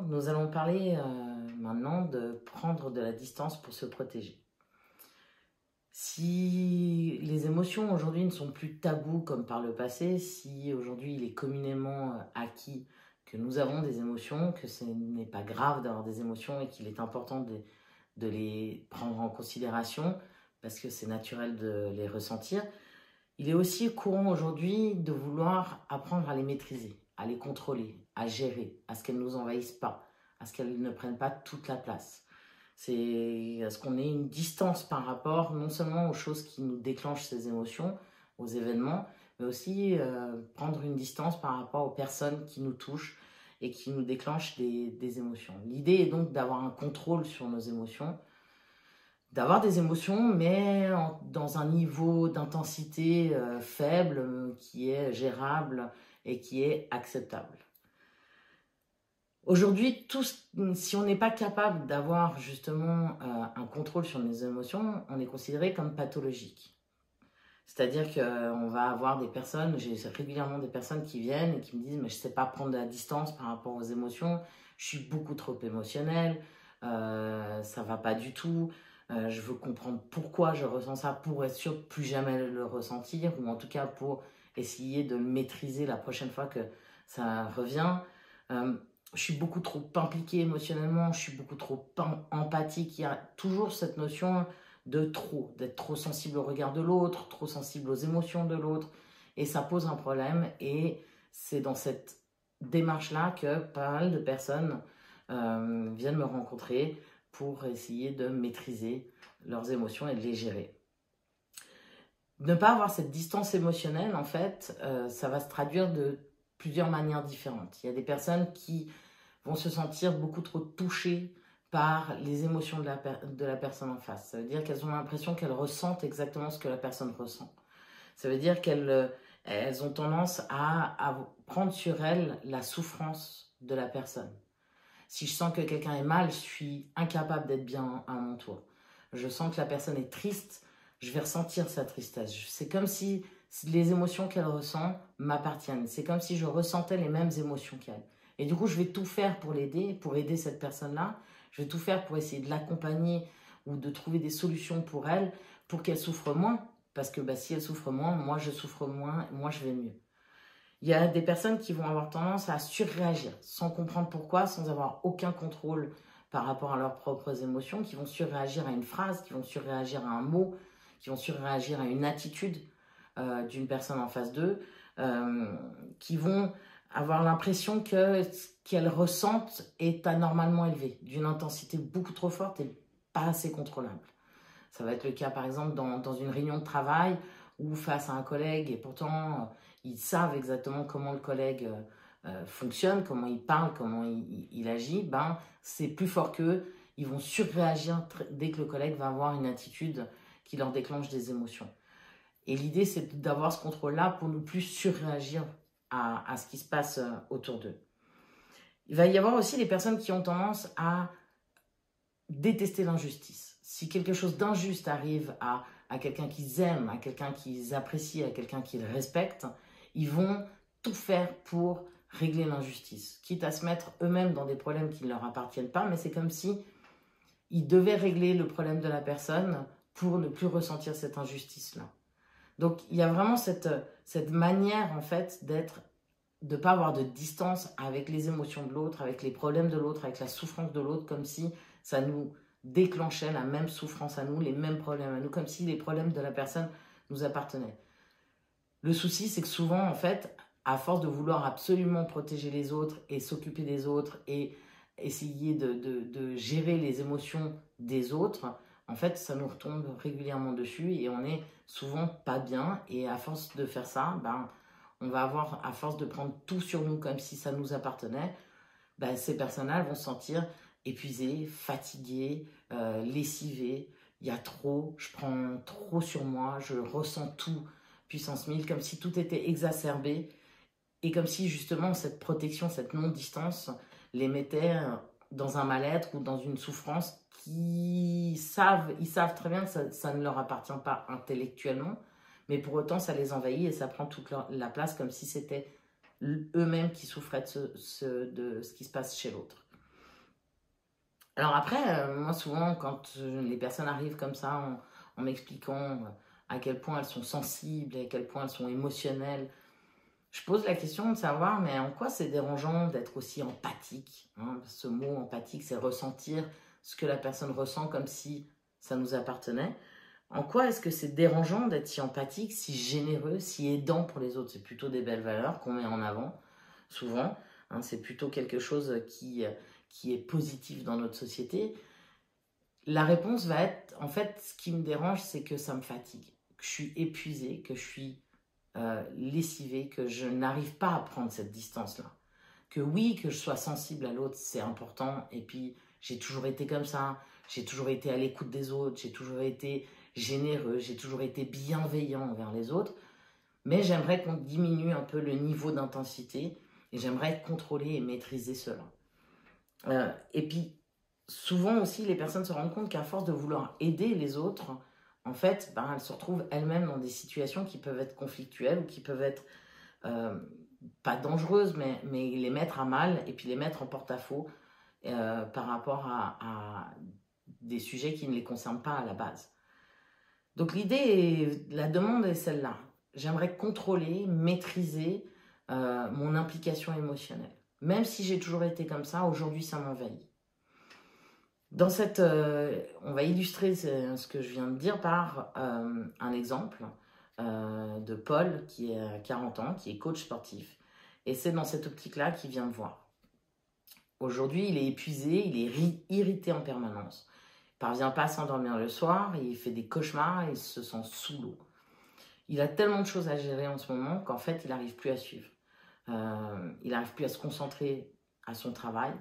nous allons parler maintenant de prendre de la distance pour se protéger. Si les émotions aujourd'hui ne sont plus tabous comme par le passé, si aujourd'hui il est communément acquis que nous avons des émotions, que ce n'est pas grave d'avoir des émotions et qu'il est important de les prendre en considération parce que c'est naturel de les ressentir, il est aussi courant aujourd'hui de vouloir apprendre à les maîtriser, à les contrôler, à gérer, à ce qu'elles ne nous envahissent pas, à ce qu'elles ne prennent pas toute la place. C'est à ce qu'on ait une distance par rapport non seulement aux choses qui nous déclenchent ces émotions, aux événements, mais aussi prendre une distance par rapport aux personnes qui nous touchent et qui nous déclenchent des émotions. L'idée est donc d'avoir un contrôle sur nos émotions, d'avoir des émotions, mais dans un niveau d'intensité faible, qui est gérable et qui est acceptable. Aujourd'hui, si on n'est pas capable d'avoir justement un contrôle sur nos émotions, on est considéré comme pathologique. C'est-à-dire qu'on va avoir des personnes, j'ai régulièrement des personnes qui viennent et qui me disent « mais je ne sais pas prendre de la distance par rapport aux émotions, je suis beaucoup trop émotionnelle, ça ne va pas du tout, je veux comprendre pourquoi je ressens ça pour être sûr de plus jamais le ressentir ou en tout cas pour essayer de le maîtriser la prochaine fois que ça revient. Je suis beaucoup trop impliquée émotionnellement, je suis beaucoup trop empathique. Il y a toujours cette notion d'être trop sensible au regard de l'autre, trop sensible aux émotions de l'autre. Et ça pose un problème. Et c'est dans cette démarche-là que pas mal de personnes viennent me rencontrer pour essayer de maîtriser leurs émotions et de les gérer. Ne pas avoir cette distance émotionnelle, en fait, ça va se traduire de plusieurs manières différentes. Il y a des personnes qui vont se sentir beaucoup trop touchées par les émotions de la personne en face. Ça veut dire qu'elles ont l'impression qu'elles ressentent exactement ce que la personne ressent. Ça veut dire qu'elles ont tendance à prendre sur elles la souffrance de la personne. Si je sens que quelqu'un est mal, je suis incapable d'être bien à mon tour. Je sens que la personne est triste, je vais ressentir sa tristesse. C'est comme si les émotions qu'elle ressent m'appartiennent. C'est comme si je ressentais les mêmes émotions qu'elle. Et du coup, je vais tout faire pour l'aider, pour aider cette personne-là. Je vais tout faire pour essayer de l'accompagner ou de trouver des solutions pour elle, pour qu'elle souffre moins. Parce que si elle souffre moins, moi je souffre moins, moi je vais mieux. Il y a des personnes qui vont avoir tendance à surréagir, sans comprendre pourquoi, sans avoir aucun contrôle par rapport à leurs propres émotions, qui vont surréagir à une phrase, qui vont surréagir à un mot, qui vont surréagir à une attitude d'une personne en face d'eux, qui vont avoir l'impression que ce qu'elles ressentent est anormalement élevé, d'une intensité beaucoup trop forte et pas assez contrôlable. Ça va être le cas par exemple dans une réunion de travail ou face à un collègue et pourtant ils savent exactement comment le collègue fonctionne, comment il parle, comment il agit, c'est plus fort qu'eux, ils vont surréagir dès que le collègue va avoir une attitude qui leur déclenche des émotions. Et l'idée, c'est d'avoir ce contrôle-là pour ne plus surréagir à ce qui se passe autour d'eux. Il va y avoir aussi des personnes qui ont tendance à détester l'injustice. Si quelque chose d'injuste arrive à quelqu'un qu'ils aiment, à quelqu'un qu'ils apprécient, à quelqu'un qu'ils respectent, ils vont tout faire pour régler l'injustice, quitte à se mettre eux-mêmes dans des problèmes qui ne leur appartiennent pas, mais c'est comme si ils devaient régler le problème de la personne pour ne plus ressentir cette injustice-là. Donc, il y a vraiment cette manière, en fait, de ne pas avoir de distance avec les émotions de l'autre, avec les problèmes de l'autre, avec la souffrance de l'autre, comme si ça nous déclenchait la même souffrance à nous, les mêmes problèmes à nous, comme si les problèmes de la personne nous appartenaient. Le souci, c'est que souvent, en fait, à force de vouloir absolument protéger les autres et s'occuper des autres et essayer de gérer les émotions des autres, en fait, ça nous retombe régulièrement dessus et on n'est souvent pas bien. Et à force de faire ça, on va avoir, à force de prendre tout sur nous comme si ça nous appartenait, ces personnes-là vont se sentir épuisées, fatiguées, lessivées. Il y a trop, je prends trop sur moi, je ressens tout, puissance 1000, comme si tout était exacerbé. Et comme si justement cette protection, cette non-distance les mettait dans un mal-être ou dans une souffrance ils savent très bien que ça ne leur appartient pas intellectuellement, mais pour autant ça les envahit et ça prend toute la place comme si c'était eux-mêmes qui souffraient de ce qui se passe chez l'autre. Alors après, moi souvent, quand les personnes arrivent comme ça, en m'expliquant à quel point elles sont sensibles, à quel point elles sont émotionnelles, je pose la question de savoir, mais en quoi c'est dérangeant d'être aussi empathique, hein? Ce mot empathique, c'est ressentir ce que la personne ressent comme si ça nous appartenait. En quoi est-ce que c'est dérangeant d'être si empathique, si généreux, si aidant pour les autres? C'est plutôt des belles valeurs qu'on met en avant, souvent, hein, c'est plutôt quelque chose qui est positif dans notre société. La réponse va être, en fait, ce qui me dérange, c'est que ça me fatigue, que je suis épuisée, que je suis lessivée, que je n'arrive pas à prendre cette distance-là. Que oui, que je sois sensible à l'autre, c'est important, et puis j'ai toujours été comme ça, j'ai toujours été à l'écoute des autres, j'ai toujours été généreux, j'ai toujours été bienveillant envers les autres, mais j'aimerais qu'on diminue un peu le niveau d'intensité, et j'aimerais contrôler et maîtriser cela. Et puis, souvent aussi, les personnes se rendent compte qu'à force de vouloir aider les autres, en fait, ben, elles se retrouvent elles-mêmes dans des situations qui peuvent être conflictuelles ou qui peuvent être pas dangereuses, mais les mettre à mal et puis les mettre en porte-à-faux par rapport à des sujets qui ne les concernent pas à la base. Donc la demande est celle-là. J'aimerais contrôler, maîtriser mon implication émotionnelle. Même si j'ai toujours été comme ça, aujourd'hui ça m'envahit. Dans cette, on va illustrer ce que je viens de dire par un exemple de Paul qui a 40 ans, qui est coach sportif. Et c'est dans cette optique-là qu'il vient me voir. Aujourd'hui, il est épuisé, il est irrité en permanence. Il ne parvient pas à s'endormir le soir, il fait des cauchemars et il se sent sous l'eau. Il a tellement de choses à gérer en ce moment qu'en fait, il n'arrive plus à suivre. Il n'arrive plus à se concentrer à son travail.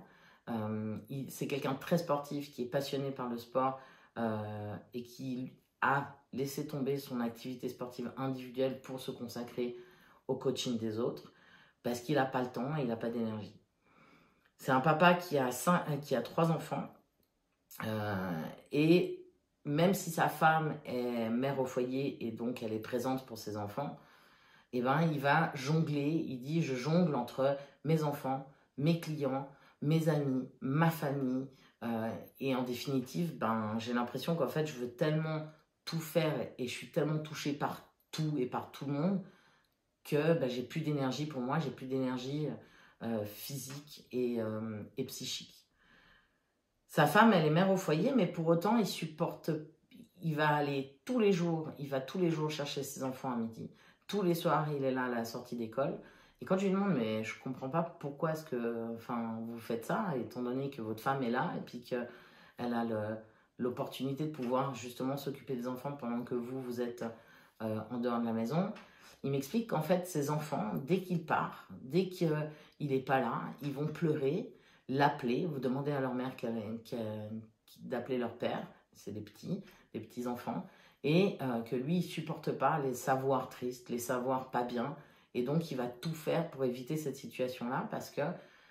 C'est quelqu'un de très sportif, qui est passionné par le sport et qui a laissé tomber son activité sportive individuelle pour se consacrer au coaching des autres parce qu'il n'a pas le temps et il n'a pas d'énergie. C'est un papa qui a 3 enfants et même si sa femme est mère au foyer et donc elle est présente pour ses enfants, eh ben, il va jongler, il dit je jongle entre mes enfants, mes clients, mes amis, ma famille et en définitive, ben, j'ai l'impression qu'en fait je veux tellement tout faire et je suis tellement touchée par tout et par tout le monde que ben, j'ai plus d'énergie pour moi, j'ai plus d'énergie physique et psychique. Sa femme, elle est mère au foyer, mais pour autant, il va tous les jours chercher ses enfants à midi. Tous les soirs, il est là à la sortie d'école. Et quand je lui demande, mais je comprends pas pourquoi est-ce que vous faites ça, étant donné que votre femme est là et puis qu'elle a l'opportunité de pouvoir justement s'occuper des enfants pendant que vous êtes en dehors de la maison, il m'explique qu'en fait, ses enfants, dès qu'il part, dès qu'il n'est pas là, ils vont pleurer, l'appeler, vous demandez à leur mère d'appeler leur père, c'est des petits enfants, et que lui, il ne supporte pas les savoirs tristes, les savoirs pas bien, et donc il va tout faire pour éviter cette situation-là, parce que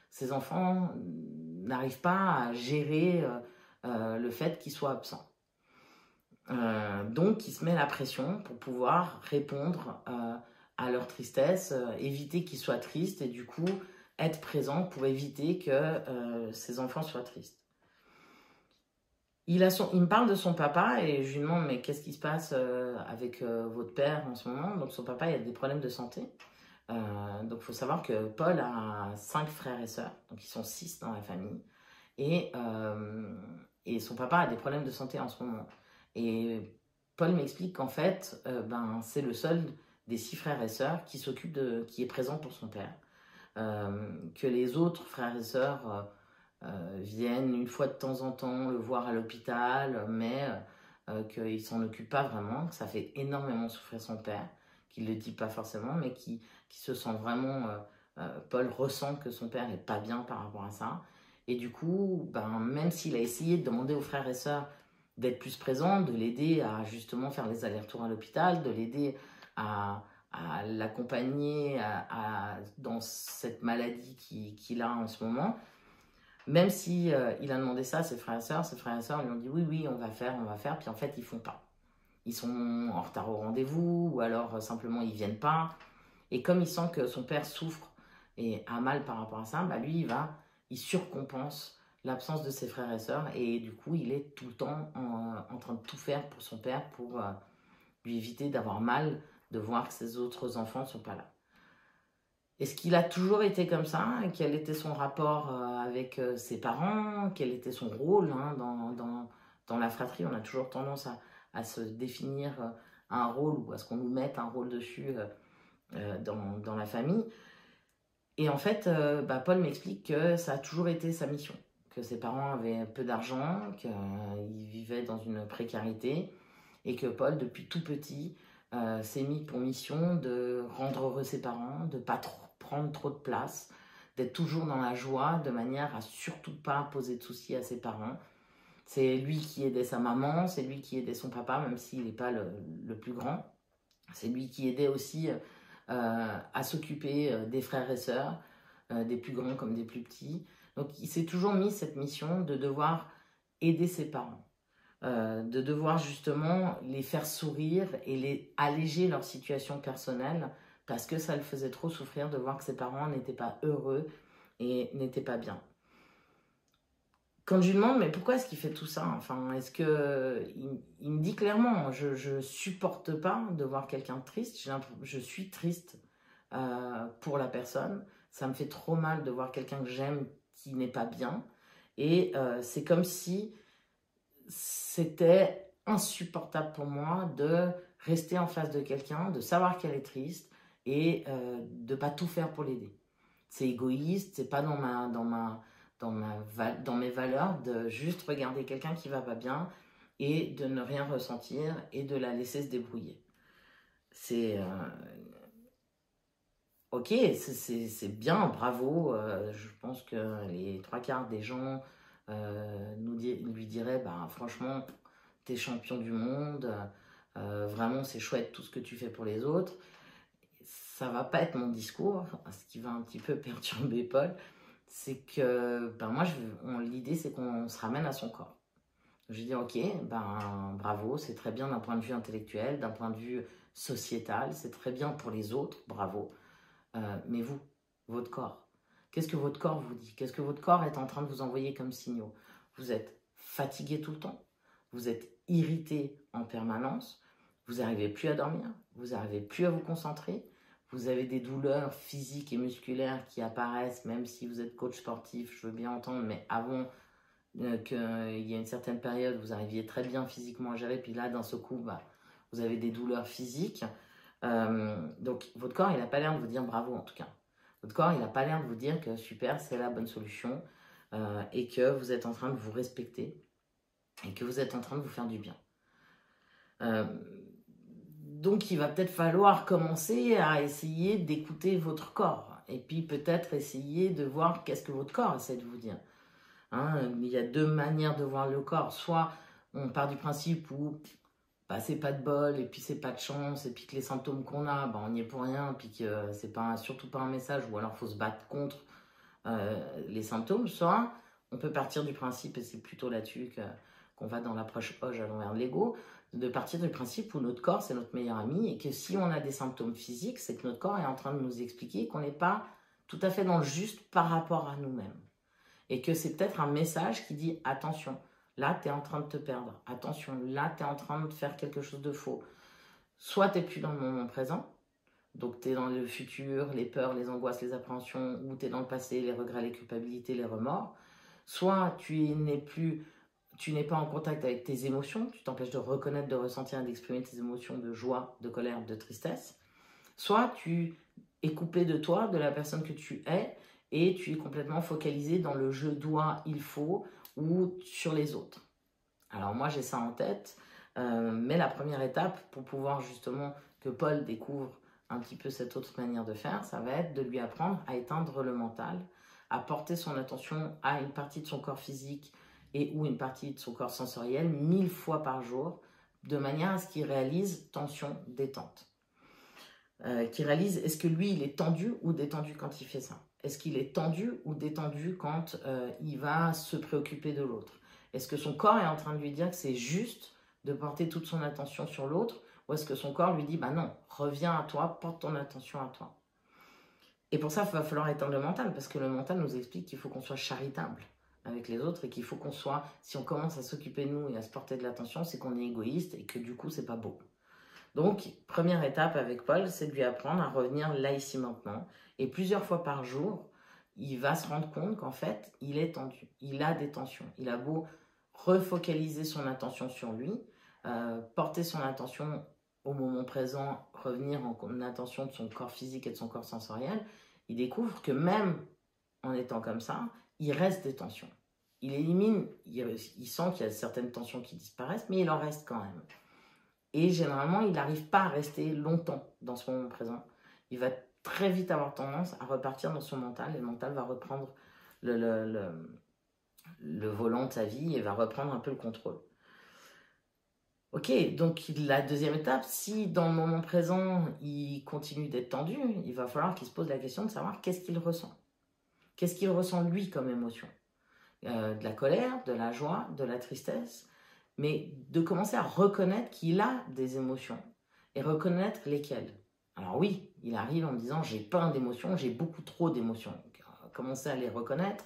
ses enfants n'arrivent pas à gérer le fait qu'ils soient absents. Donc il se met la pression pour pouvoir répondre à leur tristesse, éviter qu'ils soient tristes, et du coup être présent pour éviter que ses enfants soient tristes. Il me parle de son papa et je lui demande mais qu'est-ce qui se passe avec votre père en ce moment. Donc son papa il a des problèmes de santé. Donc il faut savoir que Paul a 5 frères et sœurs, donc ils sont 6 dans la famille. Et son papa a des problèmes de santé en ce moment. Et Paul m'explique qu'en fait, c'est le seul des 6 frères et sœurs qui est présent pour son père. Que les autres frères et sœurs viennent une fois de temps en temps le voir à l'hôpital, mais qu'il ne s'en occupe pas vraiment, que ça fait énormément souffrir son père, qu'il ne le dit pas forcément, mais qui se sent vraiment... Paul ressent que son père n'est pas bien par rapport à ça. Et du coup, même s'il a essayé de demander aux frères et sœurs d'être plus présents, de l'aider à justement faire les allers-retours à l'hôpital, de l'aider à l'accompagner dans cette maladie qu'il a en ce moment. Même si il a demandé ça à ses frères et sœurs lui ont dit oui, on va faire, puis en fait ils font pas. Ils sont en retard au rendez-vous, ou alors simplement ils viennent pas. Et comme il sent que son père souffre et a mal par rapport à ça, lui il surcompense l'absence de ses frères et sœurs, et du coup, il est tout le temps en train de tout faire pour son père, pour lui éviter d'avoir mal, de voir que ses autres enfants ne sont pas là. Est-ce qu'il a toujours été comme ça? Quel était son rapport avec ses parents? Quel était son rôle dans la fratrie? On a toujours tendance à se définir un rôle, ou à ce qu'on nous mette un rôle dessus dans la famille. Et en fait, Paul m'explique que ça a toujours été sa mission, que ses parents avaient peu d'argent, qu'ils vivaient dans une précarité, et que Paul, depuis tout petit, s'est mis pour mission de rendre heureux ses parents, de ne pas prendre trop de place, d'être toujours dans la joie, de manière à surtout pas poser de soucis à ses parents. C'est lui qui aidait sa maman, c'est lui qui aidait son papa, même s'il n'est pas le plus grand. C'est lui qui aidait aussi à s'occuper des frères et sœurs, des plus grands comme des plus petits. Donc il s'est toujours mis cette mission de devoir aider ses parents, de devoir justement les faire sourire et les alléger leur situation personnelle, parce que ça le faisait trop souffrir de voir que ses parents n'étaient pas heureux et n'étaient pas bien. Quand je lui demande, mais pourquoi est-ce qu'il fait tout ça? Enfin, est-ce que... Il me dit clairement, je supporte pas de voir quelqu'un triste, je suis triste pour la personne, ça me fait trop mal de voir quelqu'un que j'aime qui n'est pas bien, et c'est comme si c'était insupportable pour moi de rester en face de quelqu'un, de savoir qu'elle est triste, et de ne pas tout faire pour l'aider. C'est égoïste, c'est pas dans mes valeurs de juste regarder quelqu'un qui va pas bien et de ne rien ressentir et de la laisser se débrouiller. C'est ok, c'est bien, bravo. Je pense que les 3/4 des gens lui diraient, bah, franchement, t'es champion du monde, vraiment c'est chouette tout ce que tu fais pour les autres. Ça va pas être mon discours, ce qui va un petit peu perturber Paul, c'est que moi, l'idée c'est qu'on se ramène à son corps. Je dis ok, bravo, c'est très bien d'un point de vue intellectuel, d'un point de vue sociétal, c'est très bien pour les autres, bravo. Mais vous, votre corps, qu'est-ce que votre corps vous dit? Qu'est-ce que votre corps est en train de vous envoyer comme signaux? Vous êtes fatigué tout le temps, vous êtes irrité en permanence, vous n'arrivez plus à dormir, vous n'arrivez plus à vous concentrer, vous avez des douleurs physiques et musculaires qui apparaissent, même si vous êtes coach sportif, je veux bien entendre, mais avant qu'il y ait une certaine période, vous arriviez très bien physiquement à gérer, puis là, d'un seul coup, vous avez des douleurs physiques. Donc, votre corps, il n'a pas l'air de vous dire bravo, en tout cas. Votre corps, il n'a pas l'air de vous dire que super, c'est la bonne solution, et que vous êtes en train de vous respecter, et que vous êtes en train de vous faire du bien. Donc, il va peut-être falloir commencer à essayer d'écouter votre corps. Et puis, peut-être essayer de voir qu'est-ce que votre corps essaie de vous dire. Il y a deux manières de voir le corps. Soit on part du principe où c'est pas de bol, et puis c'est pas de chance, et puis que les symptômes qu'on a, on n'y est pour rien, puis que c'est surtout pas un message, ou alors il faut se battre contre les symptômes. Soit on peut partir du principe, et c'est plutôt là-dessus qu'on va dans l'approche Hoge à l'envers de l'ego, de partir du principe où notre corps c'est notre meilleur ami, et que si on a des symptômes physiques, c'est que notre corps est en train de nous expliquer qu'on n'est pas tout à fait dans le juste par rapport à nous-mêmes. Et que c'est peut-être un message qui dit attention, là tu es en train de te perdre, attention, là tu es en train de faire quelque chose de faux. Soit tu n'es plus dans le moment présent, donc tu es dans le futur, les peurs, les angoisses, les appréhensions, ou tu es dans le passé, les regrets, les culpabilités, les remords. Soit tu n'es pas en contact avec tes émotions, tu t'empêches de reconnaître, de ressentir et d'exprimer tes émotions de joie, de colère, de tristesse. Soit tu es coupé de toi, de la personne que tu es, et tu es complètement focalisé dans le je dois, il faut, ou sur les autres. Alors moi j'ai ça en tête, mais la première étape pour pouvoir justement que Paul découvre un petit peu cette autre manière de faire, ça va être de lui apprendre à éteindre le mental, à porter son attention à une partie de son corps physique et ou une partie de son corps sensoriel 1000 fois par jour, de manière à ce qu'il réalise tension, détente. Qu'il réalise, est-ce que lui il est tendu ou détendu quand il fait ça? Est-ce qu'il est tendu ou détendu quand il va se préoccuper de l'autre? Est-ce que son corps est en train de lui dire que c'est juste de porter toute son attention sur l'autre? Ou est-ce que son corps lui dit, non, reviens à toi, porte ton attention à toi? Et pour ça, il va falloir éteindre le mental, parce que le mental nous explique qu'il faut qu'on soit charitable. avec les autres et qu'il faut qu'on soit, si on commence à s'occuper de nous et à se porter de l'attention, c'est qu'on est égoïste et que du coup, c'est pas beau. Donc, première étape avec Paul, c'est de lui apprendre à revenir là, ici, maintenant. Et plusieurs fois par jour, il va se rendre compte qu'en fait, il est tendu. Il a des tensions. Il a beau refocaliser son attention sur lui, porter son attention au moment présent, revenir en attention de son corps physique et de son corps sensoriel, il découvre que même en étant comme ça, il reste des tensions. Il élimine, il sent qu'il y a certaines tensions qui disparaissent, mais il en reste quand même. Et généralement, il n'arrive pas à rester longtemps dans ce moment présent. Il va très vite avoir tendance à repartir dans son mental, et le mental va reprendre le volant de sa vie et va reprendre un peu le contrôle. Ok, donc la deuxième étape, si dans le moment présent, il continue d'être tendu, il va falloir qu'il se pose la question de savoir qu'est-ce qu'il ressent. Qu'est-ce qu'il ressent lui comme émotion? De la colère, de la joie, de la tristesse, mais de commencer à reconnaître qu'il a des émotions et reconnaître lesquelles. Alors oui, il arrive en me disant j'ai plein d'émotions, j'ai beaucoup trop d'émotions. Commencer à les reconnaître,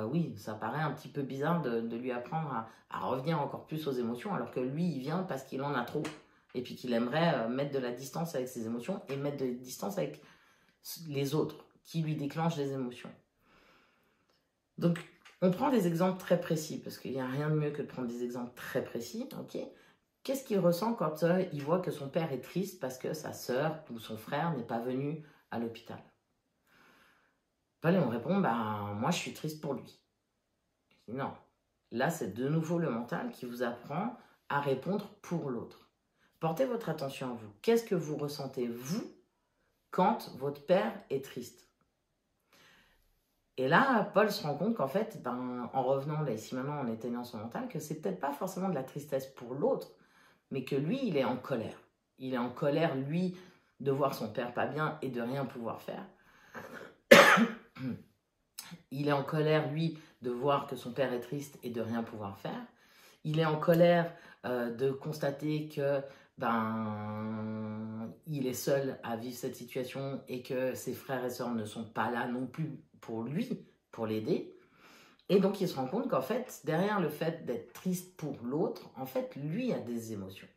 oui, ça paraît un petit peu bizarre de lui apprendre à revenir encore plus aux émotions, alors que lui, il vient parce qu'il en a trop, et puis qu'il aimerait mettre de la distance avec ses émotions et mettre de la distance avec les autres qui lui déclenchent des émotions. Donc, on prend des exemples très précis, parce qu'il n'y a rien de mieux que de prendre des exemples très précis, ok? Qu'est-ce qu'il ressent quand il voit que son père est triste parce que sa sœur ou son frère n'est pas venu à l'hôpital? Paul, on répond, moi je suis triste pour lui. Je dis, non, là c'est de nouveau le mental qui vous apprend à répondre pour l'autre. Portez votre attention à vous. Qu'est-ce que vous ressentez, vous, quand votre père est triste? Et là, Paul se rend compte qu'en fait, en revenant là, ici maintenant, en éteignant son mental, que c'est peut-être pas forcément de la tristesse pour l'autre, mais que lui, il est en colère. Il est en colère, lui, de voir son père pas bien et de rien pouvoir faire. Il est en colère, lui, de voir que son père est triste et de rien pouvoir faire. Il est en colère de constater que il est seul à vivre cette situation et que ses frères et sœurs ne sont pas là non plus pour lui, pour l'aider. Et donc, il se rend compte qu'en fait, derrière le fait d'être triste pour l'autre, en fait, lui a des émotions.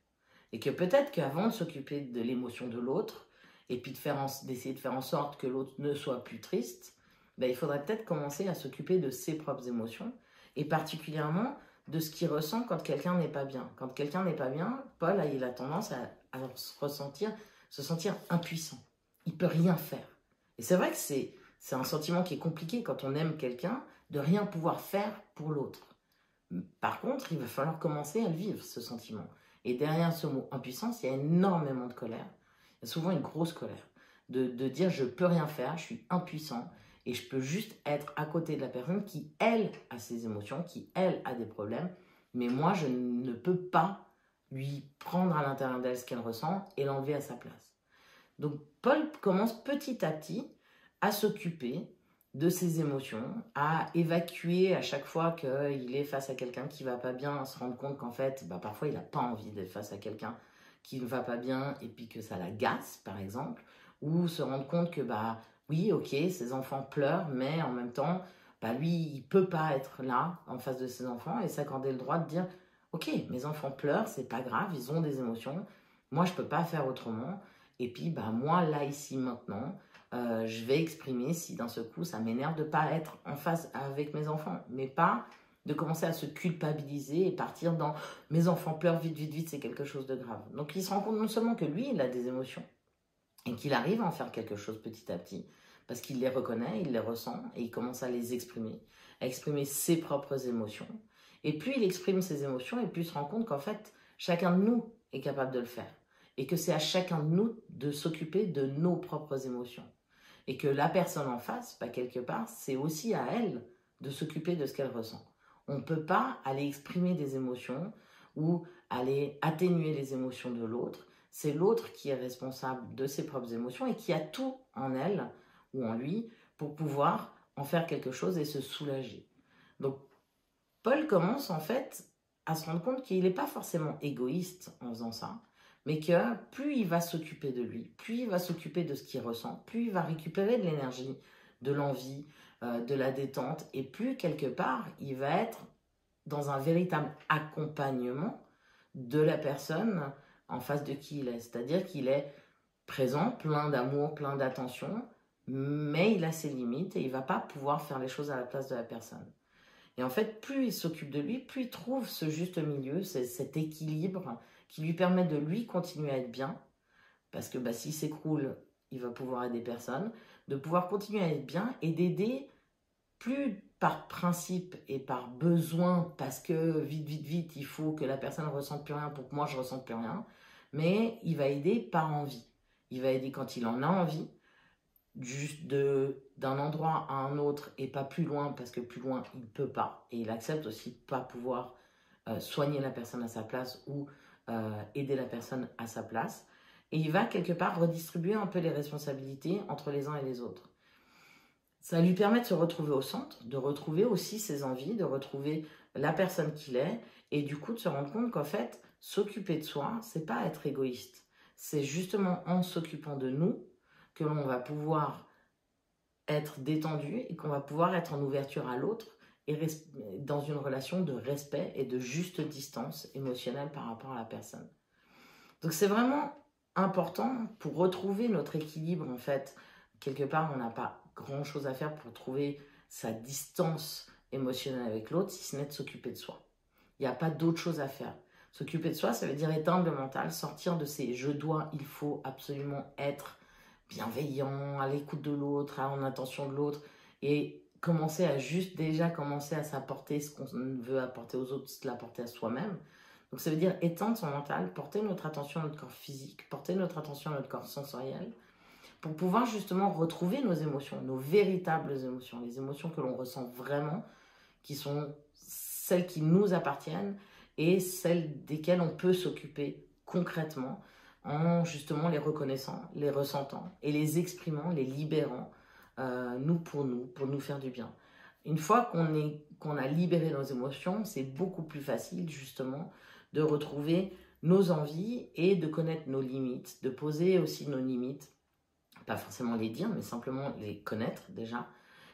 Et que peut-être qu'avant de s'occuper de l'émotion de l'autre, et puis d'essayer de faire en sorte que l'autre ne soit plus triste, il faudrait peut-être commencer à s'occuper de ses propres émotions, et particulièrement de ce qu'il ressent quand quelqu'un n'est pas bien. Quand quelqu'un n'est pas bien, Paul il a tendance à se sentir impuissant. Il ne peut rien faire. Et c'est vrai que c'est un sentiment qui est compliqué quand on aime quelqu'un, de rien pouvoir faire pour l'autre. Par contre, il va falloir commencer à le vivre, ce sentiment. Et derrière ce mot impuissance, il y a énormément de colère. Il y a souvent une grosse colère. De dire je ne peux rien faire, je suis impuissant et je peux juste être à côté de la personne qui, elle, a ses émotions, qui, elle, a des problèmes. Mais moi, je ne peux pas lui prendre à l'intérieur d'elle ce qu'elle ressent et l'enlever à sa place. Donc, Paul commence petit à petit à s'occuper de ses émotions, à évacuer à chaque fois qu'il est face à quelqu'un qui ne va pas bien, à se rendre compte qu'en fait, parfois il n'a pas envie d'être face à quelqu'un qui ne va pas bien et puis que ça l'agace, par exemple, ou se rendre compte que, oui, ok, ses enfants pleurent, mais en même temps, lui, il ne peut pas être là, en face de ses enfants, et s'accorder le droit de dire, ok, mes enfants pleurent, c'est pas grave, ils ont des émotions, moi, je ne peux pas faire autrement, et puis, moi, là, ici, maintenant, je vais exprimer si d'un seul coup ça m'énerve de ne pas être en face avec mes enfants, mais pas de commencer à se culpabiliser et partir dans mes enfants pleurent, vite, vite, vite, c'est quelque chose de grave. Donc il se rend compte non seulement que lui, il a des émotions et qu'il arrive à en faire quelque chose petit à petit, parce qu'il les reconnaît, il les ressent et il commence à les exprimer, à exprimer ses propres émotions. Et plus il exprime ses émotions, et plus il se rend compte qu'en fait, chacun de nous est capable de le faire. Et que c'est à chacun de nous de s'occuper de nos propres émotions. Et que la personne en face, quelque part, c'est aussi à elle de s'occuper de ce qu'elle ressent. On ne peut pas aller exprimer des émotions ou aller atténuer les émotions de l'autre. C'est l'autre qui est responsable de ses propres émotions et qui a tout en elle ou en lui pour pouvoir en faire quelque chose et se soulager. Donc, Paul commence en fait à se rendre compte qu'il n'est pas forcément égoïste en faisant ça, mais que plus il va s'occuper de lui, plus il va s'occuper de ce qu'il ressent, plus il va récupérer de l'énergie, de l'envie, de la détente, et plus quelque part, il va être dans un véritable accompagnement de la personne en face de qui il est. C'est-à-dire qu'il est présent, plein d'amour, plein d'attention, mais il a ses limites et il ne va pas pouvoir faire les choses à la place de la personne. Et en fait, plus il s'occupe de lui, plus il trouve ce juste milieu, cet équilibre qui lui permet de lui continuer à être bien, parce que s'il s'écroule, il va pouvoir aider personne, de pouvoir continuer à être bien et d'aider plus par principe et par besoin, parce que vite, il faut que la personne ne ressente plus rien pour que moi je ne ressente plus rien, mais il va aider par envie. Il va aider quand il en a envie, juste d'un endroit à un autre et pas plus loin, parce que plus loin, il ne peut pas. Et il accepte aussi de ne pas pouvoir soigner la personne à sa place ou aider la personne à sa place. Et il va quelque part redistribuer un peu les responsabilités entre les uns et les autres. Ça lui permet de se retrouver au centre, de retrouver aussi ses envies, de retrouver la personne qu'il est, et du coup de se rendre compte qu'en fait, s'occuper de soi, c'est pas être égoïste. C'est justement en s'occupant de nous que l'on va pouvoir être détendu et qu'on va pouvoir être en ouverture à l'autre et dans une relation de respect et de juste distance émotionnelle par rapport à la personne. Donc c'est vraiment important pour retrouver notre équilibre en fait. Quelque part, on n'a pas grand chose à faire pour trouver sa distance émotionnelle avec l'autre, si ce n'est de s'occuper de soi. Il n'y a pas d'autre chose à faire. S'occuper de soi, ça veut dire éteindre le mental, sortir de ces je dois, il faut absolument être bienveillant, à l'écoute de l'autre, en attention de l'autre, et commencer à commencer à s'apporter ce qu'on veut apporter aux autres, se l'apporter à soi-même. Donc ça veut dire éteindre son mental, porter notre attention à notre corps physique, porter notre attention à notre corps sensoriel, pour pouvoir justement retrouver nos émotions, nos véritables émotions, les émotions que l'on ressent vraiment, qui sont celles qui nous appartiennent et celles desquelles on peut s'occuper concrètement en justement les reconnaissant, les ressentant et les exprimant, les libérant, pour nous faire du bien. Une fois qu'on a libéré nos émotions, c'est beaucoup plus facile justement de retrouver nos envies et de connaître nos limites, de poser aussi nos limites, pas forcément les dire, mais simplement les connaître déjà,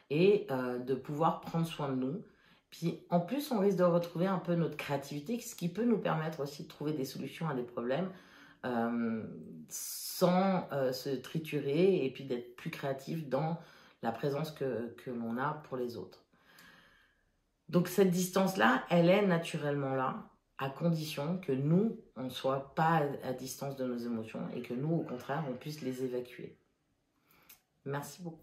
et de pouvoir prendre soin de nous. Puis en plus, on risque de retrouver un peu notre créativité, ce qui peut nous permettre aussi de trouver des solutions à des problèmes sans se triturer, et puis d'être plus créatif dans la présence que l'on a pour les autres. Donc cette distance-là, elle est naturellement là, à condition que nous, on ne soit pas à distance de nos émotions et que nous, au contraire, on puisse les évacuer. Merci beaucoup.